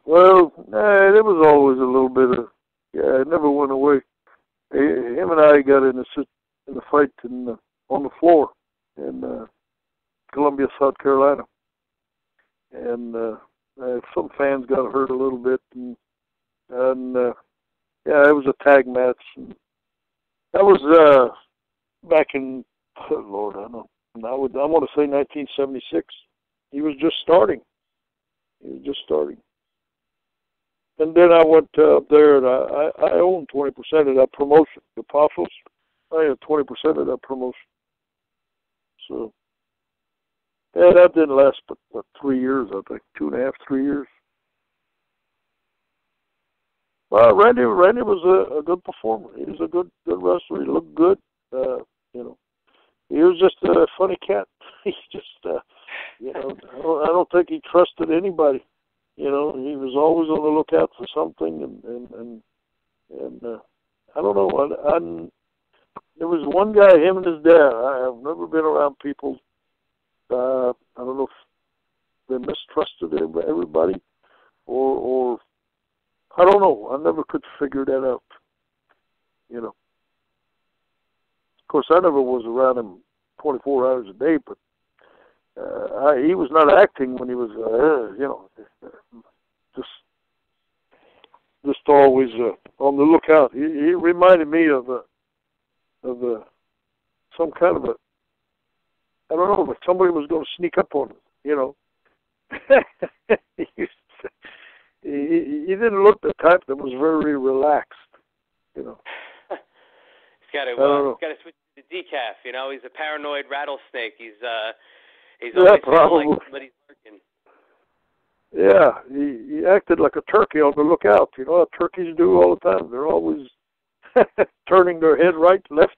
Well, there was always a little bit of, yeah, it never went away. Him and I got in a fight on the floor in Columbia, South Carolina. And some fans got hurt a little bit. And yeah, it was a tag match. And that was back in, oh Lord, I don't know. I want to say 1976. He was just starting. And then I went up there, and I owned 20% of that promotion. The Apostles, I had 20% of that promotion. So, yeah, that didn't last but 3 years, I think, 2.5, 3 years. Well, Randy was a good performer. He was a good wrestler. He looked good. You know, he was just a funny cat. He just, you know, I don't think he trusted anybody. You know, he was always on the lookout for something, and I don't know. There was one guy, him and his dad. I have never been around people. I don't know if they mistrusted everybody, or I don't know. I never could figure that out. You know. Of course, I never was around him 24 hours a day, but he was not acting when he was, you know, just always on the lookout. He reminded me of some kind of I don't know, if somebody was going to sneak up on him, you know. he didn't look the type that was very relaxed, you know. He's got to switch to decaf, you know. He's a paranoid rattlesnake. He's always feeling like somebody's lurking. Yeah, he acted like a turkey on the lookout. You know how turkeys do all the time. They're always turning their head right, left.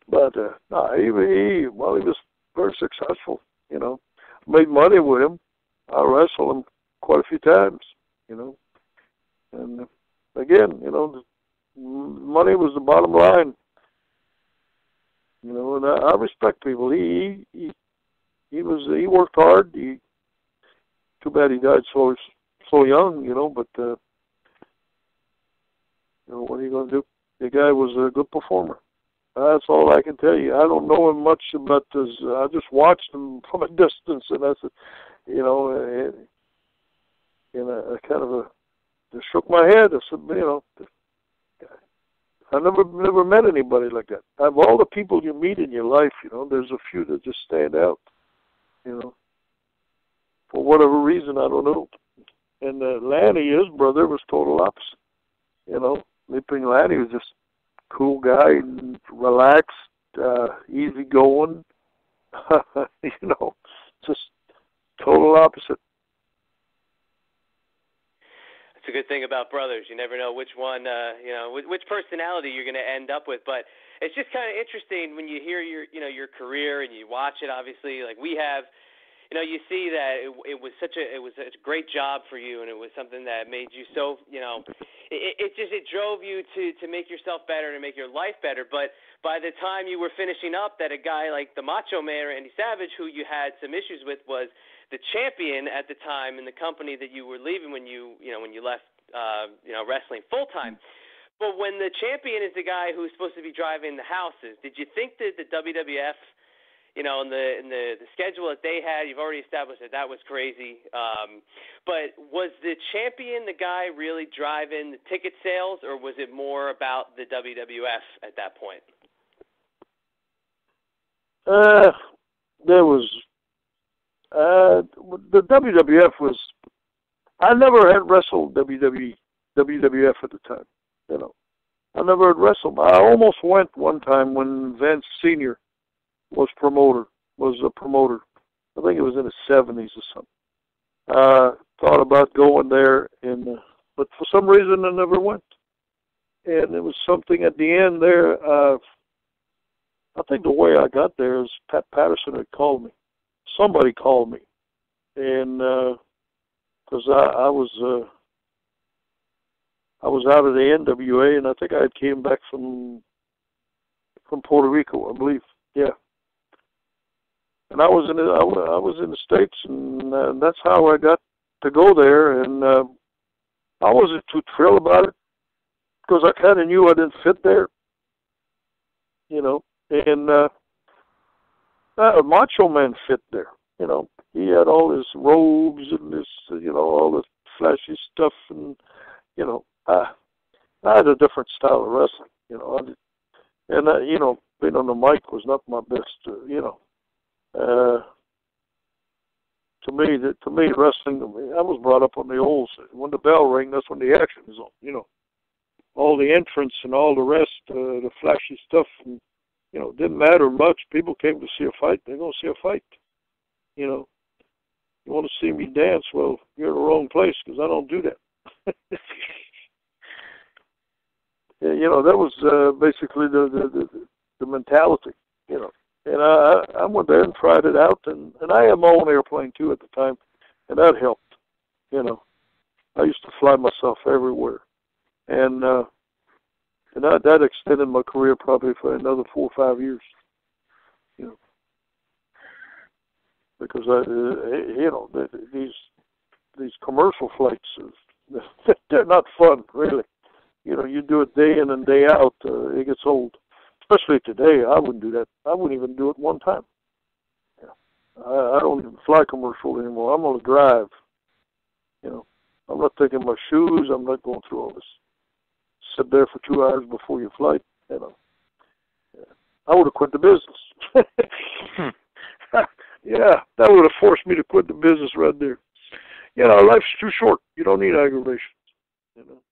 But no, he was very successful. You know, made money with him. I wrestled him quite a few times. You know, and again, you know, money was the bottom line. You know, and I respect people. He worked hard. Too bad he died so young. You know, but you know, what are you going to do? The guy was a good performer. That's all I can tell you. I don't know him much about this. I just watched him from a distance, and I said, you know, and I kind of just shook my head. I said, you know, I never met anybody like that. Of all the people you meet in your life, you know, there's a few that just stand out, you know, for whatever reason, I don't know. And Lanny, his brother, was total opposite. You know, Leaping Lanny was just a cool guy, relaxed, easygoing, you know, just total opposite. It's a good thing about brothers. You never know which one, you know, which personality you're going to end up with. But it's just kind of interesting when you hear your career and you watch it. Obviously, like we have, you know, you see that it was such a great job for you, and it was something that made you so, you know, it drove you to make yourself better and to make your life better. But by the time you were finishing up, that a guy like the Macho Man, Randy Savage, who you had some issues with, was the champion at the time in the company that you were leaving when you left wrestling full time. But when the champion is the guy who's supposed to be driving the houses, did you think that the WWF, you know, in the schedule that they had, you've already established that was crazy. But was the champion the guy really driving the ticket sales, or was it more about the WWF at that point? There was. The WWF was. I never had wrestled WWF at the time. You know, I never had wrestled. I almost went one time when Vince Sr. was a promoter. I think it was in the 70s or something. Thought about going there, but for some reason I never went. And it was something at the end there. I think the way I got there is Pat Patterson had called me. Somebody called me, and because I was out of the NWA, and I think I had came back from Puerto Rico, I believe. Yeah. And I was in the States, and that's how I got to go there, and I wasn't too thrilled about it because I kind of knew I didn't fit there, you know. And Macho Man fit there, you know. He had all his robes and this, you know, all this flashy stuff, and you know, I had a different style of wrestling, you know. You know, being on the mic was not my best, you know. To me, wrestling. I was brought up on the old. When the bell rang, that's when the action is on. You know, all the entrance and all the rest, the flashy stuff, and you know, didn't matter much. People came to see a fight. They're gonna see a fight. You know, you want to see me dance? Well, you're in the wrong place because I don't do that. Yeah, you know, that was basically the mentality. You know. And I went there and tried it out, and I had my own airplane, too, at the time, and that helped, you know. I used to fly myself everywhere. And that extended my career probably for another 4 or 5 years, you know. Because, you know, these commercial flights, they're not fun, really. You know, you do it day in and day out, it gets old. Especially today, I wouldn't do that. I wouldn't even do it one time. Yeah. I don't even fly commercial anymore. I'm on a drive. You know, I'm not taking my shoes. I'm not going through all this. Sit there for 2 hours before your flight. You know, yeah. I would have quit the business. Yeah, that would have forced me to quit the business right there. You know, life's too short. You don't need aggravation. You know.